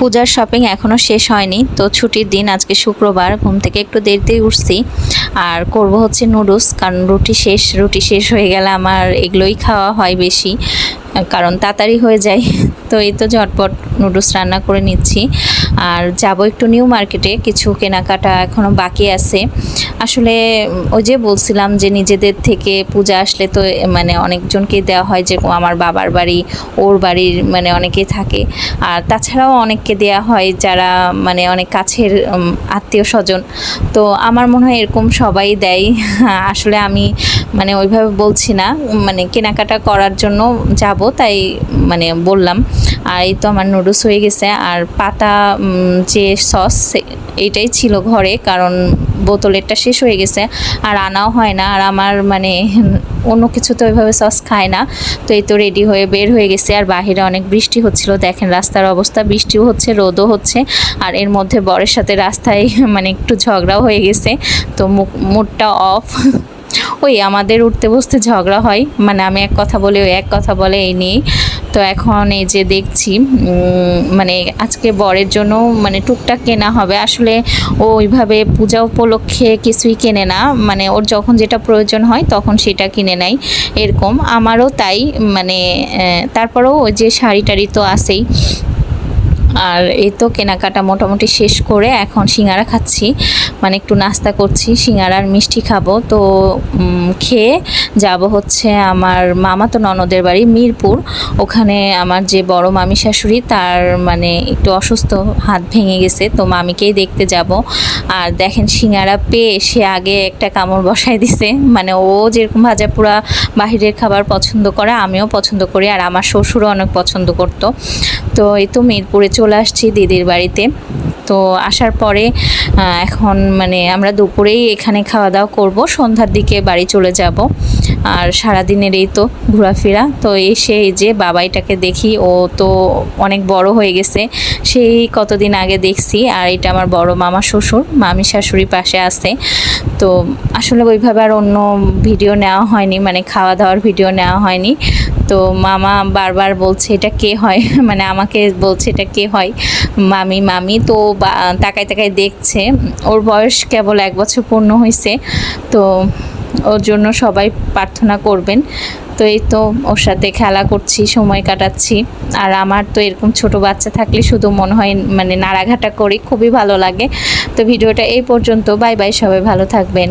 পূজার শপিং এখনও শেষ হয়নি, তো ছুটির দিন আজকে শুক্রবার, ঘুম থেকে একটু দেরিতেই উঠছি। আর করব হচ্ছে নুডলস, কারণ রুটি শেষ হয়ে গেলে আমার এগুলোই খাওয়া হয় বেশি, কারণ তাড়াতাড়ি হয়ে যায়। তো এই তো ঝটপট নুডলস রান্না করে নিচ্ছি। আর যাব একটু নিউ মার্কেটে, কিছু কেনাকাটা এখনও বাকি আছে। আসলে ওই যে বলছিলাম যে নিজেদের থেকে পূজা আসলে তো মানে অনেকজনকে দেওয়া হয়, যে আমার বাবার বাড়ি, ওর বাড়ির মানে অনেকেই থাকে। আর তাছাড়াও অনেককে দেওয়া হয় যারা মানে অনেক কাছের আত্মীয় স্বজন। তো আমার মনে হয় এরকম সবাই দেয়। আসলে আমি মানে ওইভাবে বলছি না, মানে কেনাকাটা করার জন্য যাব তাই মানে বললাম। আর এই তো আমার নুডলস হয়ে গেছে। আর পাতা যে সস এইটাই ছিল ঘরে, কারণ বোতলেরটা শেষ হয়ে গেছে আর আনাও হয় না। আর আমার মানে অন্য কিছু তো ওইভাবে সস খায় না। তো এই তো রেডি হয়ে বের হয়ে গেছে। আর বাহিরে অনেক বৃষ্টি হচ্ছিল, দেখেন রাস্তার অবস্থা, বৃষ্টিও হচ্ছে রোদও হচ্ছে। আর এর মধ্যে বরের সাথে রাস্তায় মানে একটু ঝগড়াও হয়ে গেছে, তো মুডটা অফ। ওই আমাদের উঠতে বসতে ঝগড়া হয়, মানে আমি এক কথা বলে ওই এক কথা বলে, এই নিয়েই। তো এখন এই যে দেখছি মানে আজকে বরের জন্য মানে টুকটাক কেনা হবে। আসলে ও ওইভাবে পূজা উপলক্ষে কিছুই কেনে না, মানে ওর যখন যেটা প্রয়োজন হয় তখন সেটা কিনে নেয়, এরকম। আমারও তাই, মানে তারপরেও ওই যে শাড়ি টাড়ি তো আছেই। আর এই তো কেনাকাটা মোটামুটি শেষ করে এখন সিঙ্গারা খাচ্ছি, মানে একটু নাস্তা করছি, সিঙ্গারা আর মিষ্টি খাবো। তো খেয়ে যাব হচ্ছে আমার মামাতো ননদের বাড়ি মিরপুর। ওখানে আমার যে বড় মামি শাশুড়ি, তার মানে একটু অসুস্থ, হাত ভেঙে গেছে, তো মামিকেই দেখতে যাব। আর দেখেন সিঙ্গারা পেয়ে সে আগে একটা কামড় বসায় দিছে, মানে ও যেরকম ভাজা পোড়া বাহিরের খাবার পছন্দ করে, আমিও পছন্দ করি, আর আমার শ্বশুরও অনেক পছন্দ করতো। তো এই তো মিরপুরে চলে আসছি দিদির বাড়িতে। তো আসার পরে এখন মানে আমরা দুপুরেই এখানে খাওয়া দাওয়া করব, সন্ধ্যার দিকে বাড়ি চলে যাব। আর সারাদিনের এই তো ঘোরাফেরা। তো এসে এই যে বাবাইটাকে দেখি, ও তো অনেক বড় হয়ে গেছে, সেই কতদিন আগে দেখছি। আর এটা আমার বড় মামা শ্বশুর, মামি শাশুড়ি পাশে আছে। তো আসলে ওইভাবে আর অন্য ভিডিও নেওয়া হয়নি, মানে খাওয়া দাওয়ার ভিডিও নেওয়া হয়নি। তো মামা বারবার বলছে এটা কে হয়, মানে আমাকে বলছে এটা কে হয়, মামি মামি। তো তাকায় তাকায় দেখছে, ওর বয়স কেবল 1 বছর পূর্ণ হয়েছে। তো ওর জন্য সবাই প্রার্থনা করবেন। তো এই তো ওর সাথে খেলা করছি, সময় কাটাচ্ছি। আর আমার তো এরকম ছোট বাচ্চা থাকলে শুধু মনে হয় মানে নাড়াঘাটা করি, খুবই ভালো লাগে। তো ভিডিওটা এই পর্যন্ত, বাই বাই, সবাই ভালো থাকবেন।